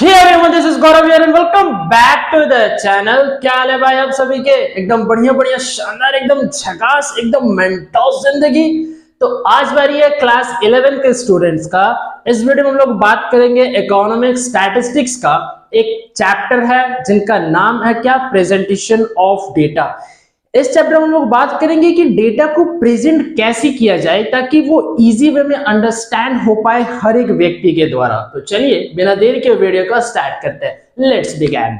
Hey everyone, this is Gaurav here and welcome back to the channel। क्या हाल है भाई आप सभी के? एकदम बढ़िया बढ़िया शानदार, एकदम झकास, एकदम मेंटोस जिंदगी। तो आज बारी है क्लास 11 के स्टूडेंट्स का। इस वीडियो में हम लोग बात करेंगे इकोनॉमिक स्टैटिस्टिक्स का। एक चैप्टर है जिनका नाम है क्या, प्रेजेंटेशन ऑफ डेटा। इस चैप्टर में हम लोग बात करेंगे कि डेटा को प्रेजेंट कैसे किया जाए ताकि वो इजी वे में अंडरस्टैंड हो पाए हर एक व्यक्ति के द्वारा। तो चलिए बिना देर के वीडियो को स्टार्ट करते हैं। Let's begin.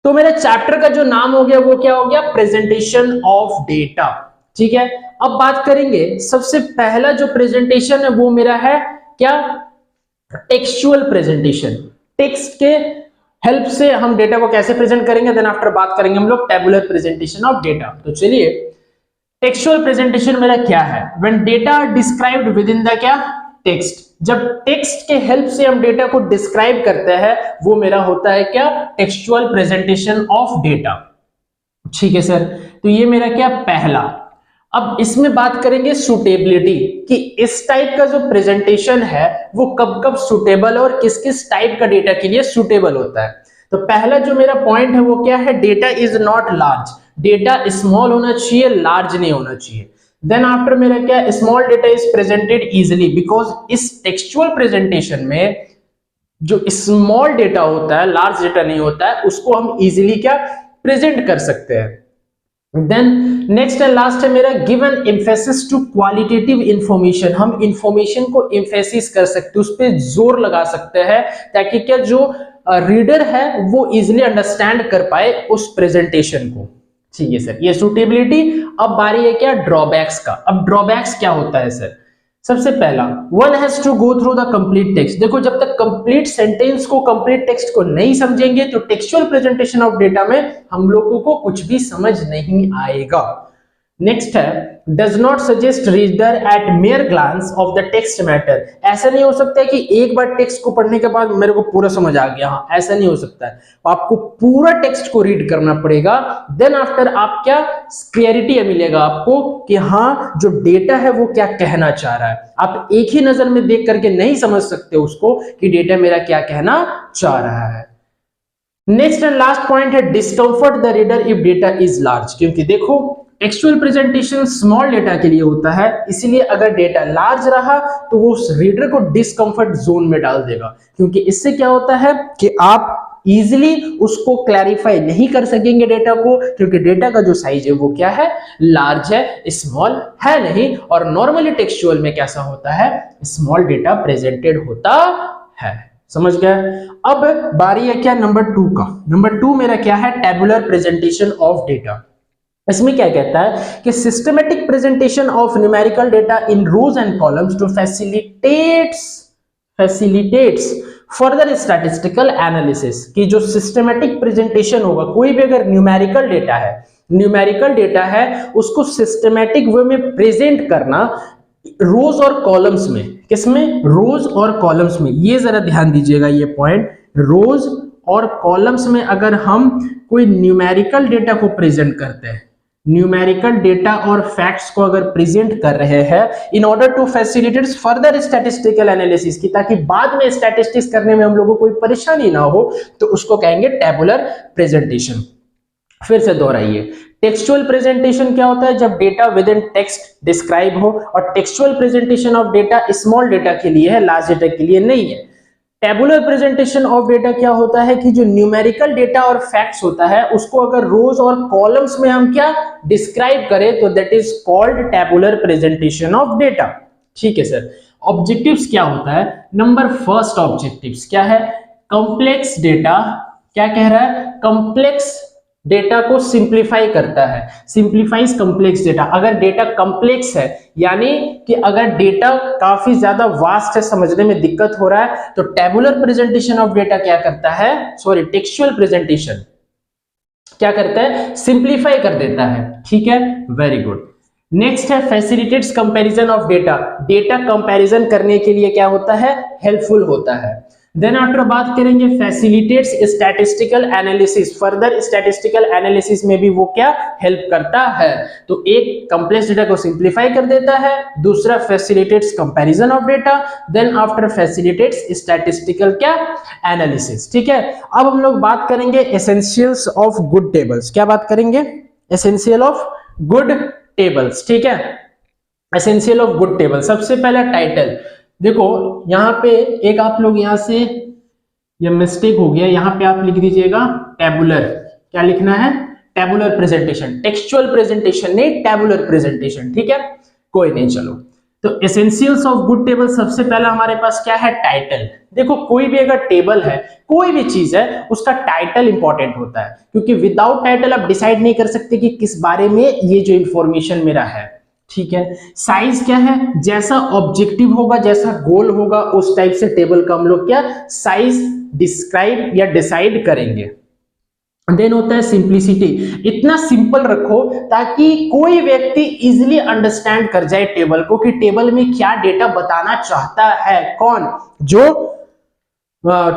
तो मेरे चैप्टर का जो नाम हो गया वो क्या हो गया, प्रेजेंटेशन ऑफ डेटा। ठीक है, अब बात करेंगे सबसे पहला जो प्रेजेंटेशन है वो मेरा है क्या, टेक्सचुअल प्रेजेंटेशन। टेक्स्ट के हेल्प से हम डेटा को कैसे प्रेजेंट करेंगे, देन आफ्टर बात करेंगे हम लोग टेबुलर प्रेजेंटेशन ऑफ डेटा। तो चलिए, टेक्सचुअल प्रेजेंटेशन मेरा क्या है, when data are described within the क्या, टेक्स्ट। जब टेक्स्ट के हेल्प से हम डेटा को डिस्क्राइब करते हैं वो मेरा होता है क्या, टेक्सचुअल प्रेजेंटेशन ऑफ डेटा। ठीक है सर, तो ये मेरा क्या पहला। अब इसमें बात करेंगे सुटेबिलिटी कि इस टाइप का जो प्रेजेंटेशन है वो कब कब सुटेबल और किस किस टाइप का डेटा के लिए सुटेबल होता है। तो पहला जो मेरा पॉइंट है वो क्या है, data is not large. Data small होना चाहिए, लार्ज नहीं होना चाहिए। देन आफ्टर मेरा क्या, small data is presented easily, because इस टेक्सचुअल प्रेजेंटेशन में जो स्मॉल डेटा होता है, लार्ज डेटा नहीं होता है, उसको हम इजिली क्या प्रेजेंट कर सकते हैं। देन नेक्स्ट एंड लास्ट है मेरा, given emphasis to qualitative information. हम इंफॉर्मेशन को एम्फेसिस कर सकते हैं, उस पर जोर लगा सकते हैं ताकि क्या जो रीडर है वो इजिली अंडरस्टैंड कर पाए उस प्रेजेंटेशन को। ठीक है सर, ये सुटेबिलिटी। अब बारी है क्या, ड्रॉबैक्स का। अब ड्रॉबैक्स क्या होता है सर, सबसे पहला, one has to go through the complete text. देखो, जब तक कंप्लीट सेंटेंस को, कंप्लीट टेक्स्ट को नहीं समझेंगे तो टेक्सचुअल प्रेजेंटेशन ऑफ डेटा में हम लोगों को कुछ भी समझ नहीं आएगा। नेक्स्ट है, does not suggest reader at mere glance of the text matter. ऐसा नहीं हो सकता है कि एक बार टेक्स्ट को पढ़ने के बाद मेरे को पूरा समझ आ गया, हाँ ऐसा नहीं हो सकता है। आपको पूरा टेक्स्ट को रीड करना पड़ेगा, देन आफ्टर आप क्या क्लैरिटी मिलेगा आपको कि हाँ जो डेटा है वो क्या कहना चाह रहा है। आप एक ही नजर में देख करके नहीं समझ सकते उसको कि डेटा मेरा क्या कहना चाह रहा है। नेक्स्ट एंड लास्ट पॉइंट है, discomfort the reader if data is large. क्योंकि देखो, टेक्सचुअल प्रेजेंटेशन स्मॉल डेटा के लिए होता है, इसीलिए अगर डेटा लार्ज रहा तो वो उस रीडर को डिस्कम्फर्ट जोन में डाल देगा। क्योंकि इससे क्या होता है कि आप इजीली उसको क्लैरिफाई नहीं कर सकेंगे डेटा को, क्योंकि डेटा का जो साइज है वो क्या है, लार्ज है, स्मॉल है नहीं। और नॉर्मली टेक्सचुअल में कैसा होता है, स्मॉल डेटा प्रेजेंटेड होता है। समझ गए? अब बारी है क्या, नंबर 2 का। नंबर 2 मेरा क्या है, टेबुलर प्रेजेंटेशन ऑफ डेटा। इसमें क्या कहता है कि systematic presentation of numerical data in rows and columns to facilitates further statistical analysis. कि जो सिस्टमैटिक प्रेजेंटेशन होगा, कोई भी अगर न्यूमेरिकल डेटा है उसको सिस्टमैटिक वे में प्रेजेंट करना रोज और कॉलम्स में। किसमें, रोज और कॉलम्स में। ये जरा ध्यान दीजिएगा ये पॉइंट, रोज और कॉलम्स में अगर हम कोई न्यूमेरिकल डेटा को प्रेजेंट करते हैं, न्यूमेरिकल डेटा और फैक्ट्स को अगर प्रेजेंट कर रहे हैं in order to facilitate further statistical analysis की, ताकि बाद में स्टैटिस्टिक्स करने में हम लोगों को कोई परेशानी ना हो, तो उसको कहेंगे टेबुलर प्रेजेंटेशन। फिर से दोहराइए, टेक्सचुअल प्रेजेंटेशन क्या होता है, जब data with in text describe हो, और textual presentation of data small data के लिए है, लार्ज डेटा के लिए नहीं है। टेबुलर प्रेजेंटेशन ऑफ डेटा क्या होता है कि जो न्यूमेरिकल डेटा और फैक्ट्स होता है उसको अगर रोज और कॉलम्स में हम क्या डिस्क्राइब करें तो that is called tabular presentation of data. ठीक है सर। ऑब्जेक्टिव्स क्या होता है, नंबर फर्स्ट ऑब्जेक्टिव्स क्या है, कॉम्प्लेक्स डेटा, क्या कह रहा है, कॉम्प्लेक्स डेटा को सिंप्लीफाई करता है, सिंप्लीफाइज कॉम्प्लेक्स डेटा। अगर डेटा कॉम्प्लेक्स है यानी कि अगर डेटा काफी ज्यादा वास्ट है, समझने में दिक्कत हो रहा है, तो टेबुलर प्रेजेंटेशन ऑफ डेटा क्या करता है, सॉरी टेक्सचुअल प्रेजेंटेशन क्या करता है, सिंप्लीफाई कर देता है। ठीक है, वेरी गुड। नेक्स्ट है facilitates comparison of data. Data comparison करने के लिए क्या होता है, हेल्पफुल होता है। देन आफ्टर बात करेंगे facilitates statistical analysis, further statistical analysis में भी वो क्या हेल्प करता है, तो एक कॉम्प्लेक्स डेटा को सिंप्लीफाई कर देता है, दूसरा facilitates comparison of data, then after facilitates statistical क्या एनालिसिस। ठीक है, अब हम लोग बात करेंगे एसेंशियल्स ऑफ गुड टेबल्स। क्या बात करेंगे? Essential of good tables. ठीक है, एसेंशियल ऑफ गुड टेबल, सबसे पहला टाइटल। देखो यहाँ पे एक आप लोग यहाँ से ये मिस्टेक हो गया, यहाँ पे आप लिख दीजिएगा टेबुलर। क्या लिखना है? टेबुलर प्रेजेंटेशन, टेक्सचुअल प्रेजेंटेशन नहीं, टेबुलर प्रेजेंटेशन। ठीक है, कोई नहीं, चलो। तो एसेंशियल्स ऑफ गुड टेबल, सबसे पहला हमारे पास क्या है? टाइटल। देखो कोई भी अगर टेबल है, कोई भी चीज है, उसका टाइटल इंपॉर्टेंट होता है, क्योंकि विदाउट टाइटल आप डिसाइड नहीं कर सकते कि किस बारे में ये जो इंफॉर्मेशन मेरा है। ठीक है, साइज क्या है? जैसा ऑब्जेक्टिव होगा, जैसा गोल होगा, उस टाइप से टेबल का हम लोग क्या साइज डिस्क्राइब या डिसाइड करेंगे। देन होता है सिंप्लिसिटी, इतना सिंपल रखो ताकि कोई व्यक्ति इजीली अंडरस्टैंड कर जाए टेबल को, कि टेबल में क्या डेटा बताना चाहता है, कौन जो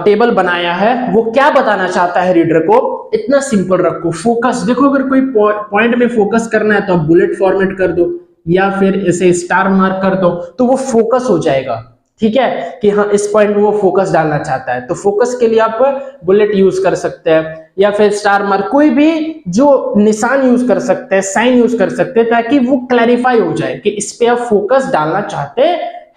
टेबल बनाया है वो क्या बताना चाहता है रीडर को, इतना सिंपल रखो। फोकस, देखो अगर कोई पॉइंट में फोकस करना है तो आप बुलेट फॉर्मेट कर दो या फिर ऐसे स्टार मार्क कर दो, तो वो फोकस हो जाएगा। ठीक है, कि हाँ इस पॉइंट में वो फोकस डालना चाहता है, तो फोकस के लिए आप बुलेट यूज कर सकते हैं या फिर स्टार मार्क, कोई भी जो निशान यूज कर सकते हैं, साइन यूज कर सकते हैं, ताकि वो क्लैरिफाई हो जाए कि इस पे आप फोकस डालना चाहते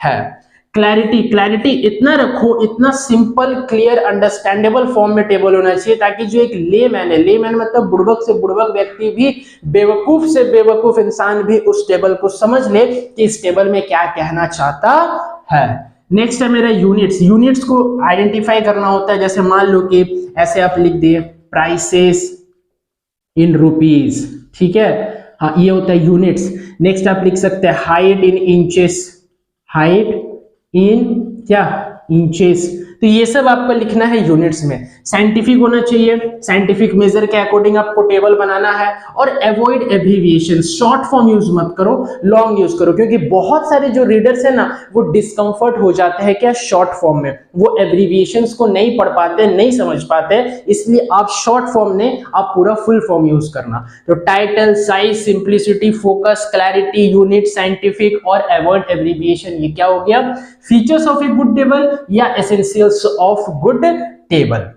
हैं। क्लैरिटी, क्लैरिटी इतना रखो, इतना सिंपल क्लियर अंडरस्टैंडेबल फॉर्म में टेबल होना चाहिए, ताकि जो एक लेमैन है, लेमैन मतलब बुड़बक से बुड़बक व्यक्ति भी, बेवकूफ से बेवकूफ इंसान भी उस टेबल को समझ ले कि इस टेबल में क्या कहना चाहता है। नेक्स्ट है मेरा यूनिट्स। यूनिट्स को आइडेंटिफाई करना होता है, जैसे मान लो कि ऐसे आप लिख दिए प्राइसेस इन रुपीज। ठीक है, हाँ ये होता है यूनिट्स। नेक्स्ट आप लिख सकते हैं height in inches, height in क्या इंचेस, तो ये सब आपको लिखना है यूनिट्स में। साइंटिफिक होना चाहिए, साइंटिफिक मेजर के अकॉर्डिंग आपको टेबल बनाना है, और avoid abbreviation, short form use मत करो, लॉन्ग यूज करो, क्योंकि बहुत सारे जो रीडर्स है ना वो डिस्कंफर्ट हो जाते हैं क्या शॉर्ट फॉर्म में, वो एब्रिविएशंस को नहीं पढ़ पाते, नहीं समझ पाते, इसलिए आप शॉर्ट फॉर्म ने आप पूरा फुल फॉर्म यूज करना। तो title, size, simplicity, focus, clarity, unit, scientific और अवॉइड एब्रिविएशन, ये क्या हो गया? Features of a good table या essentials of good table.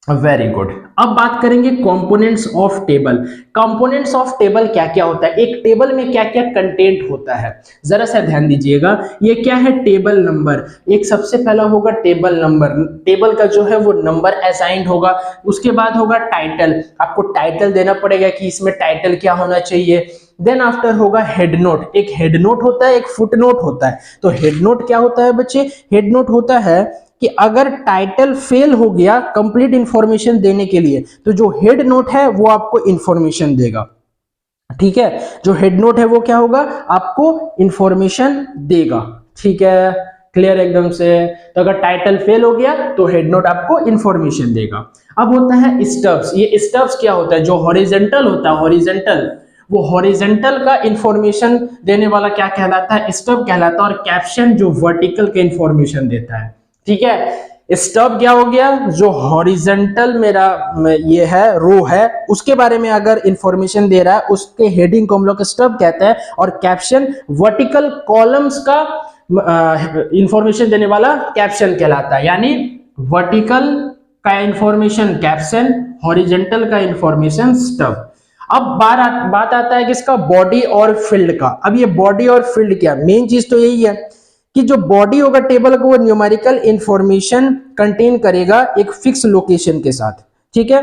Very good. अब बात करेंगे components of table. Components of table क्या क्या होता है, एक टेबल में क्या क्या कंटेंट होता है, जरा सा ध्यान दीजिएगा। ये क्या है? Table number. एक सबसे पहला होगा टेबल नंबर, टेबल का जो है वो नंबर असाइंड होगा। उसके बाद होगा टाइटल, आपको टाइटल देना पड़ेगा कि इसमें टाइटल क्या होना चाहिए। देन आफ्टर होगा हेड नोट, एक हेड नोट होता है, एक फुट नोट होता है। तो हेड नोट क्या होता है बच्चे? हेड नोट होता है कि अगर टाइटल फेल हो गया कंप्लीट इंफॉर्मेशन देने के लिए, तो जो हेड नोट है वो आपको इंफॉर्मेशन देगा। ठीक है, जो हेड नोट है वो क्या होगा? आपको इंफॉर्मेशन देगा। ठीक है, क्लियर एकदम से। तो अगर टाइटल फेल हो गया तो हेड नोट आपको इंफॉर्मेशन देगा। अब होता है स्टब्स। ये स्टब्स क्या होता है? जो हॉरिजॉन्टल होता है, हॉरिजॉन्टल, वो हॉरिजॉन्टल का इंफॉर्मेशन देने वाला क्या कहलाता है? स्टब कहलाता है। और कैप्शन जो वर्टिकल का इंफॉर्मेशन देता है। ठीक है, स्टब क्या हो गया? जो हॉरिजॉन्टल मेरा ये है, रो है, उसके बारे में अगर इंफॉर्मेशन दे रहा है, उसके हेडिंग को हम लोग स्टब कहते हैं। और कैप्शन वर्टिकल कॉलम्स का इंफॉर्मेशन देने वाला कैप्शन कहलाता है। यानी वर्टिकल का इंफॉर्मेशन कैप्शन, हॉरिजॉन्टल का इंफॉर्मेशन स्टब। अब बात आता है किसका? बॉडी और फील्ड का। अब ये बॉडी और फील्ड क्या, मेन चीज तो यही है कि जो बॉडी होगा टेबल का वो न्यूमेरिकल इंफॉर्मेशन कंटेन करेगा एक फिक्स लोकेशन के साथ। ठीक है,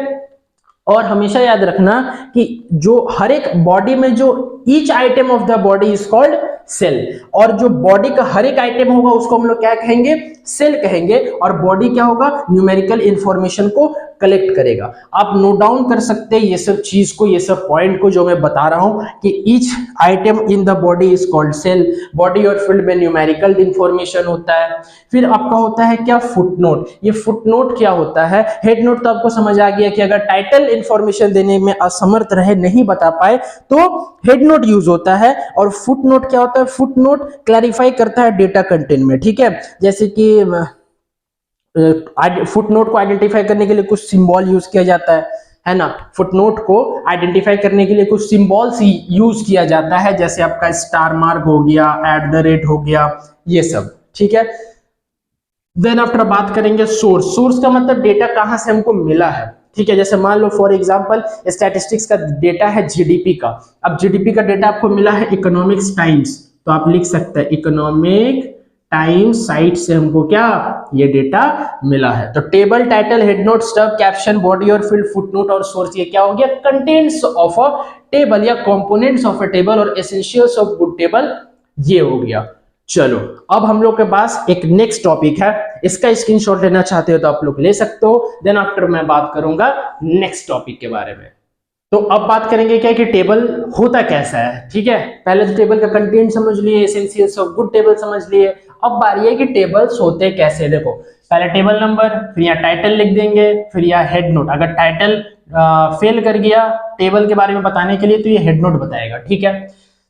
और हमेशा याद रखना कि जो हर एक बॉडी में जो each item of the body is called cell, और जो बॉडी का हर एक आइटम होगा उसको हम लोग क्या कहेंगे? सेल कहेंगे। और बॉडी क्या होगा? न्यूमेरिकल इंफॉर्मेशन को कलेक्ट करेगा। आप नोट डाउन कर सकते हैं ये सब चीज को, ये सब पॉइंट को जो मैं बता रहा हूं कि each item in the body is called cell. Body और फील्ड में न्यूमेरिकल इंफॉर्मेशन होता है। फिर आपका होता है क्या? फुटनोट। ये फुटनोट क्या होता है? हेड नोट तो आपको समझ आ गया कि अगर टाइटल इंफॉर्मेशन देने में असमर्थ रहे, नहीं बता पाए, तो हेड नोट यूज होता है। और फुटनोट क्या होता है? फुटनोट क्लैरिफाई करता है डेटा कंटेंट में। ठीक है, जैसे कि फुटनोट को आइडेंटिफाई करने के लिए कुछ सिंबल यूज किया जाता है ना। फुटनोट को आइडेंटिफाई करने के लिए कुछ सिंबल्स यूज किया जाता है, जैसे आपका स्टार मार्क हो गया, @ हो गया, ये सब, ठीक है। देन आफ्टर बात करेंगे सोर्स। सोर्स का मतलब डेटा कहां से हमको मिला है, ठीक है। जैसे मान लो फॉर एग्जांपल स्टैटिस्टिक्स का डेटा है जीडीपी का। अब जीडीपी का डेटा आपको मिला है इकोनॉमिक्स टाइम्स, तो आप लिख सकते हैं इकोनॉमिक टाइम्स साइट से हमको क्या ये डेटा मिला है। तो table, title, head note, stub, caption, body और फील्ड, फुटनोट और सोर्स, ये क्या हो गया, कंटेंट्स ऑफ अ टेबल या कंपोनेंट्स ऑफ अ टेबल और एसेंशियल्स ऑफ गुड टेबल, ये हो गया। चलो अब हम लोग के पास एक नेक्स्ट टॉपिक है, इसका स्क्रीनशॉट लेना चाहते हो तो आप लोग ले सकते हो। देन आफ्टर मैं बात करूंगा नेक्स्ट टॉपिक के बारे में। तो अब बात करेंगे क्या कि टेबल होता कैसा है, ठीक है। पहले तो टेबल का कंटेंट समझ लिए, एसेंशियल्स ऑफ गुड टेबल समझ लिए। अब बारी है कि टेबल्स होते कैसे। देखो पहले टेबल नंबर, फिर यहाँ टाइटल लिख देंगे, फिर यहाँ हेड नोट। अगर टाइटल फेल कर गया टेबल के बारे में बताने के लिए तो ये हेड नोट बताएगा, ठीक है।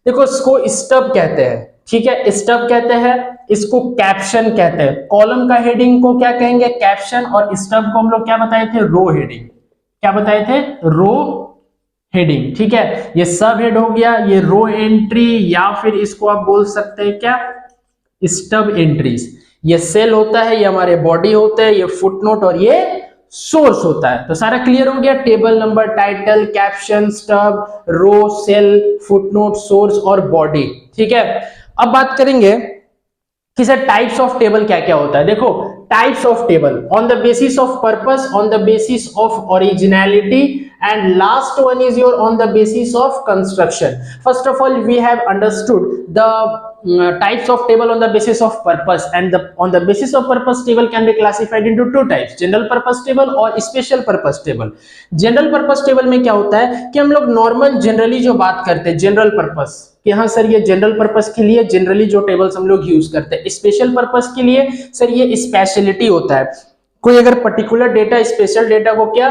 देखो इसको स्टब कहते हैं, ठीक है, स्टब कहते हैं, इसको कैप्शन कहते हैं। कॉलम का हेडिंग को क्या कहेंगे, कैप्शन, और स्टब को हम लोग क्या बताए थे, रो हेडिंग। क्या बताए थे, रो हेडिंग, ठीक है। ये सब हेड हो गया, ये रो एंट्री, या फिर इसको आप बोल सकते हैं क्या, स्टब एंट्रीज। ये सेल होता है, ये हमारे बॉडी होते हैं, ये फुटनोट और ये सोर्स होता है। तो सारा क्लियर हो गया, table number, title, caption, stub, row, cell, footnote, source और बॉडी, ठीक है। अब बात करेंगे कि सर टाइप्स ऑफ टेबल क्या क्या होता है। देखो types of table on the basis of purpose, on the basis of originality, and last one is your on the basis of construction. First of all we have understood the types of table on the basis of purpose, and on the basis of purpose table can be classified into two types, general purpose table और special purpose table. general purpose table में क्या होता है कि हम लोग normal generally जो बात करते हैं जनरल पर्पस कि हाँ सर ये जनरल पर्पस के लिए जनरली जो टेबल्स हम लोग यूज करते हैं। स्पेशल पर्पस के लिए सर ये स्पेशलिटी होता है, कोई अगर पर्टिकुलर डेटा, स्पेशल डेटा को क्या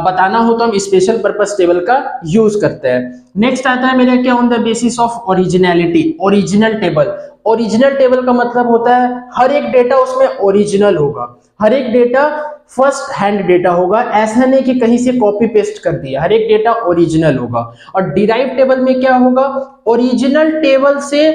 बताना हो तो हम स्पेशल पर्पस टेबल का यूज करते हैं। नेक्स्ट आता है मेरा क्या, on the basis of originality, original table. Original table का मतलब होता है हर एक डेटा उसमें ओरिजिनल होगा, हर एक डेटा फर्स्ट हैंड डेटा होगा, ऐसा नहीं कि कहीं से कॉपी पेस्ट कर दिया, हर एक डेटा ओरिजिनल होगा। और डिराइव टेबल में क्या होगा, ओरिजिनल टेबल से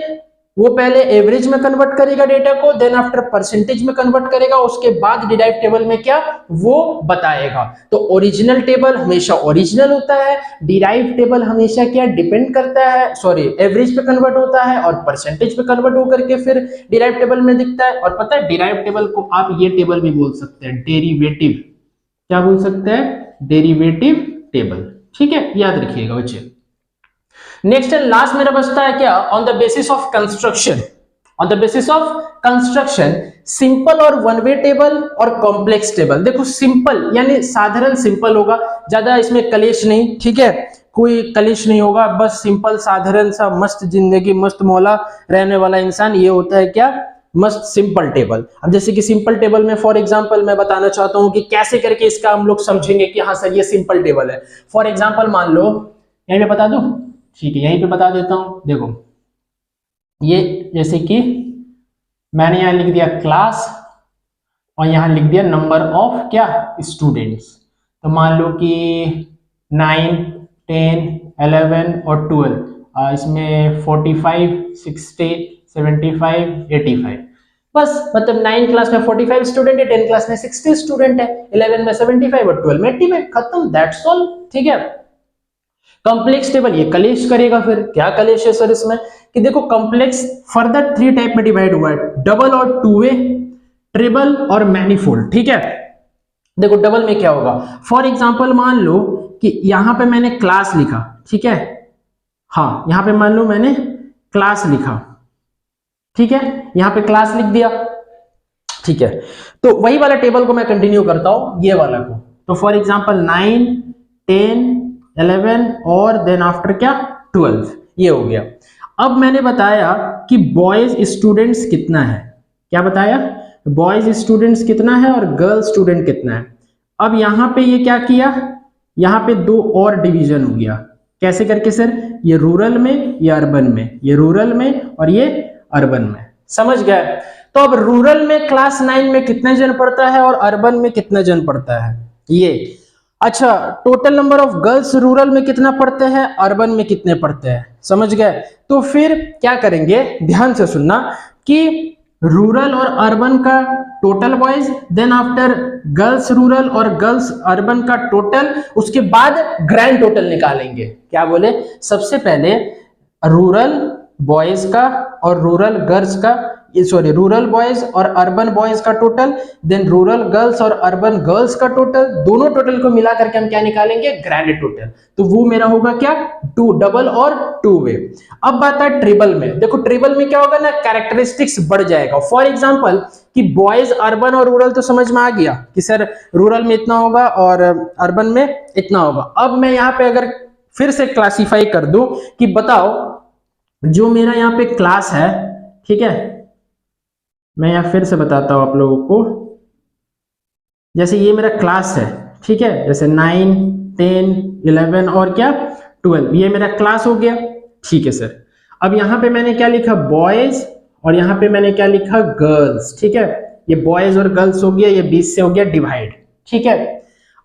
वो पहले एवरेज में कन्वर्ट करेगा डेटा को, देन आफ्टर परसेंटेज में कन्वर्ट करेगा, उसके बाद डिराइव टेबल में क्या वो बताएगा। तो ओरिजिनल टेबल हमेशा ओरिजिनल होता है, डिराइव टेबल हमेशा क्या डिपेंड करता है, सॉरी एवरेज पे कन्वर्ट होता है और परसेंटेज पे कन्वर्ट होकर के फिर डिराइव टेबल में दिखता है। और पता है डिराइव टेबल को आप ये टेबल भी बोल सकते हैं, डेरिवेटिव। क्या बोल सकते हैं, डेरिवेटिव टेबल, ठीक है, याद रखिएगा बच्चे। नेक्स्ट एंड लास्ट मेरा बचता है क्या, on the basis of construction. On the basis of construction simple और वन वे टेबल और कॉम्प्लेक्स टेबल। देखो सिंपल यानी साधारण सिंपल होगा, ज्यादा इसमें कलेश नहीं, ठीक है, कोई कलेश नहीं होगा, बस सिंपल साधारण सा मस्त जिंदगी मस्त मौला रहने वाला इंसान, ये होता है क्या, मस्त सिंपल टेबल। अब जैसे कि सिंपल टेबल में फॉर एग्जांपल मैं बताना चाहता हूं कि कैसे करके इसका हम लोग समझेंगे कि हाँ सर ये सिंपल टेबल है। फॉर एग्जांपल मान लो यहीं पे बता दूं, ठीक है यहीं पे बता देता हूं। देखो ये जैसे कि मैंने यहां लिख दिया क्लास और यहां लिख दिया नंबर ऑफ क्या स्टूडेंट्स। तो मान लो कि 9, 10, 11 और 12, इसमें 45, 60, 75, 85, बस मतलब 9 क्लास में 45 स्टूडेंट है, 10 क्लास में 60 स्टूडेंट है, 11 में 75 और 12 में 85, खत्म, दैट्स ऑल, ठीक है। कॉम्प्लेक्स टेबल ये कलेश करेगा, फिर क्या कलेश है सर इसमें कि देखो कॉम्प्लेक्स फर्दर 3 टाइप में डिवाइड हुआ है, डबल और टू वे, ट्रिपल और मैनीफोल्ड, ठीक है। देखो डबल में क्या होगा, फॉर एग्जांपल मान लो कि यहां पे मैंने क्लास लिखा, ठीक है, हाँ यहां पे मान लो मैंने क्लास लिखा, ठीक है, यहां पे क्लास लिख दिया, ठीक है। तो वही वाला टेबल को मैं कंटिन्यू करता हूं, ये वाला को। तो फॉर एग्जांपल 9, 10, 11 और देन आफ्टर क्या 12, ये हो गया। अब मैंने बताया कि बॉयज स्टूडेंट्स कितना है, क्या बताया, बॉयज स्टूडेंट्स कितना है और गर्ल स्टूडेंट कितना है। अब यहां पे ये क्या किया, यहां पे 2 और डिवीजन हो गया, कैसे करके सर, ये रूरल में, ये अर्बन में, ये रूरल में और ये अर्बन में, समझ गए। तो अब रूरल में क्लास 9 में कितने जन पढ़ता है और अर्बन में कितने जन पढ़ता है ये। अच्छा, total number of girls rural में कितना पढ़ते हैं, अर्बन में कितने पढ़ते हैं, समझ गए। तो फिर क्या करेंगे, ध्यान से सुनना कि रूरल और अर्बन का total boys, then after girls rural और गर्ल्स अर्बन का टोटल, उसके बाद ग्रैंड टोटल निकालेंगे। क्या बोले, सबसे पहले रूरल बॉयज का और रूरल गर्ल्स का, सॉरी रूरल बॉयज और अर्बन बॉयज का टोटल, देन रूरल गर्ल्स और अर्बन गर्ल्स का टोटल, दोनों टोटल को मिला करके हम क्या निकालेंगे, ग्रैंड टोटल। तो वो मेरा होगा क्या, 2 डबल और 2 वे। अब बात है ट्रिपल में। देखो ट्रिपल में क्या होगा ना, कैरेक्टरिस्टिक्स बढ़ जाएगा। फॉर एग्जांपल कि बॉयज अर्बन और रूरल तो समझ में आ गया कि सर रूरल में इतना होगा और अर्बन में इतना होगा। अब मैं यहाँ पे अगर फिर से क्लासिफाई कर दूं कि बताओ जो मेरा यहाँ पे क्लास है, ठीक है, मैं यहाँ फिर से बताता हूं आप लोगों को। जैसे ये मेरा क्लास है, ठीक है, जैसे 9, 10, 11 और क्या 12, ये मेरा क्लास हो गया, ठीक है सर। अब यहाँ पे मैंने क्या लिखा, बॉयज, और यहाँ पे मैंने क्या लिखा, गर्ल्स, ठीक है। ये बॉयज और गर्ल्स हो गया, ये 20 से हो गया डिवाइड, ठीक है।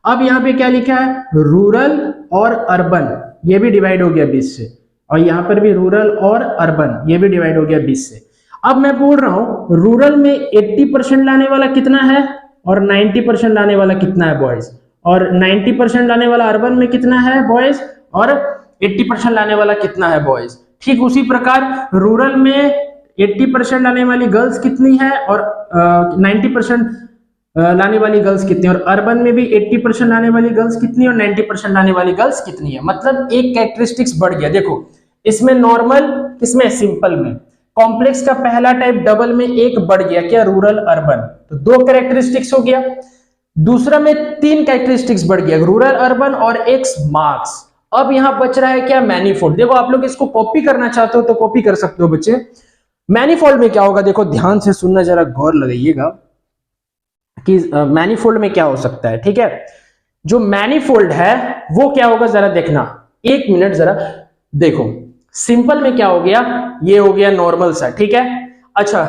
अब यहाँ पे क्या लिखा है, रूरल और अर्बन, ये भी डिवाइड हो गया 20 से, और यहाँ पर भी रूरल और अर्बन, ये भी डिवाइड हो गया 20 से। अब मैं बोल रहा हूं रूरल में 80% लाने वाला कितना है और 90% लाने वाला कितना है बॉयज, और 90% लाने वाला अर्बन में कितना है बॉयज, और 80% लाने वाला कितना है बॉयज। ठीक उसी प्रकार रूरल में 80% लाने वाली गर्ल्स कितनी है और 90% लाने वाली गर्ल्स कितनी है, और अर्बन में भी 80% लाने वाली गर्ल्स कितनी और 90% लाने वाली गर्ल्स कितनी है। मतलब एक कैरेक्टरिस्टिक्स बढ़ गया। देखो इसमें नॉर्मल, किसमें सिंपल में, कॉम्प्लेक्स का पहला टाइप डबल में एक बढ़ गया, क्या, रूरल अर्बन, तो 2 कैरेक्टरिस्टिक्स हो गया। दूसरा में 3 कैरेक्टरिस्टिक्स बढ़ गया, रूरल अर्बन और एक्स मार्क्स। अब यहां बच रहा है क्या, मैनीफोल्ड। देखो आप लोग इसको कॉपी करना चाहते हो तो कॉपी कर सकते हो बच्चे। मैनीफोल्ड में क्या होगा, देखो ध्यान से सुनना, जरा गौर लगाइएगा कि मैनीफोल्ड में क्या हो सकता है, ठीक है। जो मैनीफोल्ड है वो क्या होगा, जरा देखना, 1 मिनट जरा देखो। सिंपल में क्या हो गया, ये हो गया नॉर्मल सा, ठीक है। अच्छा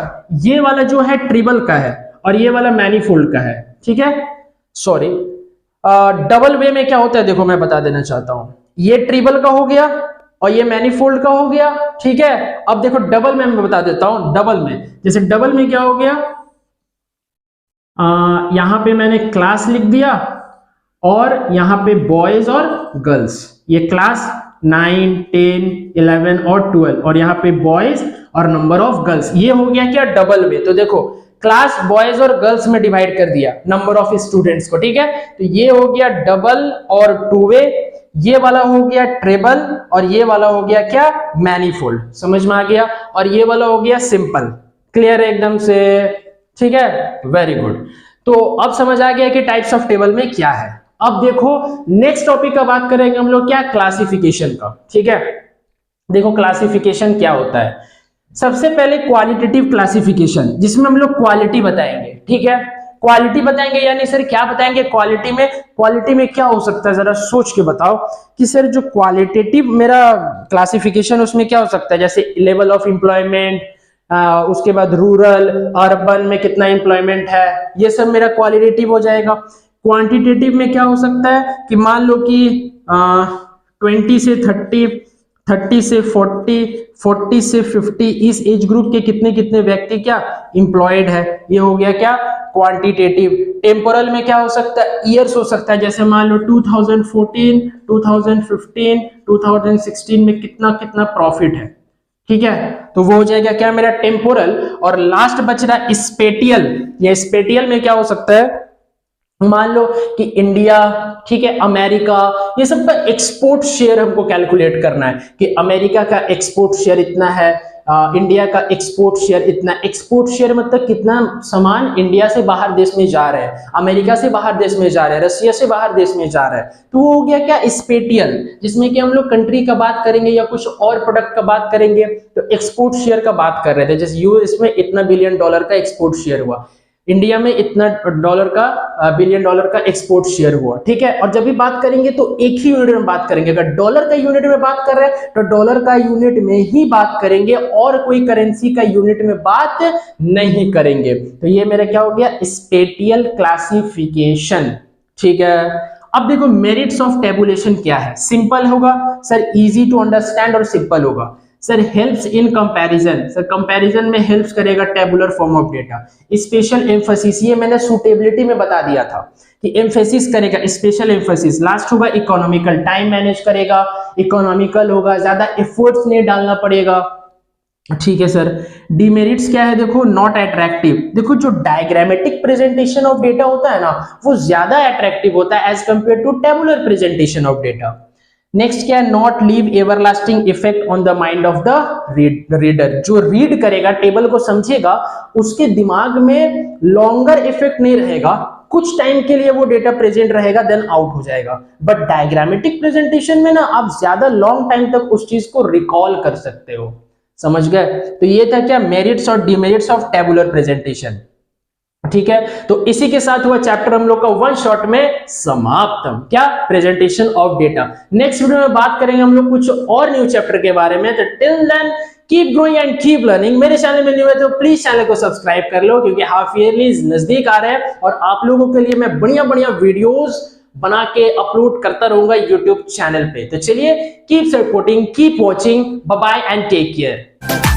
ये वाला जो है ट्रिपल का है और ये वाला मैनीफोल्ड का है, ठीक है। सॉरी, डबल वे में क्या होता है, देखो मैं बता देना चाहता हूं, ये ट्रिपल का हो गया और ये मैनीफोल्ड का हो गया, ठीक है। अब देखो डबल में मैं बता देता हूं, डबल में जैसे डबल में क्या हो गया, यहां पे मैंने क्लास लिख दिया और यहां पे बॉयज और गर्ल्स, ये क्लास 9, 10, 11 और 12, और यहाँ पे बॉयज और नंबर ऑफ गर्ल्स, ये हो गया क्या, डबल वे। तो देखो क्लास बॉयज और गर्ल्स में डिवाइड कर दिया नंबर ऑफ स्टूडेंट्स को, ठीक है। तो ये हो गया डबल और 2 वे, ये वाला हो गया ट्रिपल और ये वाला हो गया क्या, मैनीफोल्ड। समझ में आ गया। और ये वाला हो गया सिंपल। क्लियर है एकदम से, ठीक है, वेरी गुड। तो अब समझ आ गया कि टाइप्स ऑफ टेबल में क्या है। अब देखो नेक्स्ट टॉपिक का बात करेंगे हम लोग, क्या, क्लासिफिकेशन का, ठीक है। देखो क्लासिफिकेशन क्या होता है, सबसे पहले क्वालिटेटिव क्लासिफिकेशन, जिसमें हम लोग क्वालिटी बताएंगे, ठीक है। क्वालिटी बताएंगे यानी सर क्या बताएंगे क्वालिटी में, क्वालिटी में क्या हो सकता है, जरा सोच के बताओ कि सर जो क्वालिटेटिव मेरा क्लासिफिकेशन उसमें क्या हो सकता है, जैसे लेवल ऑफ एम्प्लॉयमेंट, उसके बाद रूरल अर्बन में कितना एम्प्लॉयमेंट है, ये सब मेरा क्वालिटेटिव हो जाएगा। क्वांटिटेटिव में क्या हो सकता है कि मान लो कि 20 से 30, 30 से 40, 40 से 50, इस एज ग्रुप के कितने कितने व्यक्ति क्या एम्प्लॉयड है, ये हो गया क्या, क्वांटिटेटिव। टेम्पोरल में क्या हो सकता है, ईयर्स हो सकता है, जैसे मान लो 2014, 2015, 2016 में कितना कितना प्रॉफिट है, ठीक है। तो वो हो जाएगा क्या, मेरा टेम्पोरल। और लास्ट बच रहा स्पेटियल। या स्पेटियल में क्या हो सकता है, मान लो कि इंडिया, ठीक है, अमेरिका, ये सब का एक्सपोर्ट शेयर हमको कैलकुलेट करना है कि अमेरिका का एक्सपोर्ट शेयर इतना है, इंडिया का एक्सपोर्ट शेयर इतना। एक्सपोर्ट शेयर मतलब कितना सामान इंडिया से बाहर देश में जा रहा है, अमेरिका से बाहर देश में जा रहा है, रशिया से बाहर देश में जा रहा है। तो वो हो गया क्या, स्पेटियल, जिसमें कि हम लोग कंट्री का बात करेंगे या कुछ और प्रोडक्ट का बात करेंगे। तो एक्सपोर्ट शेयर का बात कर रहे थे, जैसे यूएस में इतना $1 बिलियन का एक्सपोर्ट शेयर हुआ, इंडिया में इतना डॉलर का बिलियन डॉलर का एक्सपोर्ट शेयर हुआ, ठीक है। और जब भी बात करेंगे तो एक ही यूनिट में बात करेंगे, अगर डॉलर का यूनिट में बात कर रहे हैं तो डॉलर का यूनिट में ही बात करेंगे और कोई करेंसी का यूनिट में बात नहीं करेंगे। तो ये मेरा क्या हो गया, स्पेटियल क्लासिफिकेशन, ठीक है। अब देखो मेरिट्स ऑफ टेबुलेशन क्या है, सिंपल होगा सर, इजी टू अंडरस्टैंड और सिंपल होगा sir. Helps in comparison, sir comparison में हेल्प्स करेगा tabular form of data. Special emphasis, ये मैंने सूटेबिलिटी में बता दिया था कि एम्फेसिस करेगा, स्पेशल एम्फेसिस। लास्ट होगा इकोनॉमिकल, टाइम मैनेज करेगा, इकोनॉमिकल होगा, ज्यादा एफर्ट्स नहीं डालना पड़ेगा, ठीक है सर। डिमेरिट्स क्या है, देखो नॉट अट्रैक्टिव, देखो जो डायग्रामेटिक प्रेजेंटेशन ऑफ डेटा होता है ना वो ज्यादा अट्रैक्टिव होता है as compared to tabular presentation of data. Next क्या है, not leave everlasting effect on the mind of the reader, जो रीड करेगा टेबल को समझेगा उसके दिमाग में लॉन्गर इफेक्ट नहीं रहेगा, कुछ टाइम के लिए वो डेटा प्रेजेंट रहेगा देन आउट हो जाएगा। बट डायग्रामेटिक प्रेजेंटेशन में ना आप ज्यादा लॉन्ग टाइम तक उस चीज को रिकॉल कर सकते हो, समझ गए। तो ये था क्या, मेरिट्स और डिमेरिट्स ऑफ टेबुलर प्रेजेंटेशन, ठीक है। तो इसी के साथ हुआ चैप्टर हम लोग का वन शॉट में समाप्त, क्या, presentation of data. Next video में बात करेंगे हम लोग कुछ और न्यू चैप्टर के बारे में। तो till then keep growing and keep learning. मेरे चैनल में न्यू है तो प्लीज चैनल को सब्सक्राइब कर लो, क्योंकि हाफ ईयरली नजदीक आ रहे हैं और आप लोगों के लिए मैं बढ़िया बढ़िया वीडियोस बना के अपलोड करता रहूंगा यूट्यूब चैनल पे। तो चलिए, keep supporting, keep watching, bye bye and take care.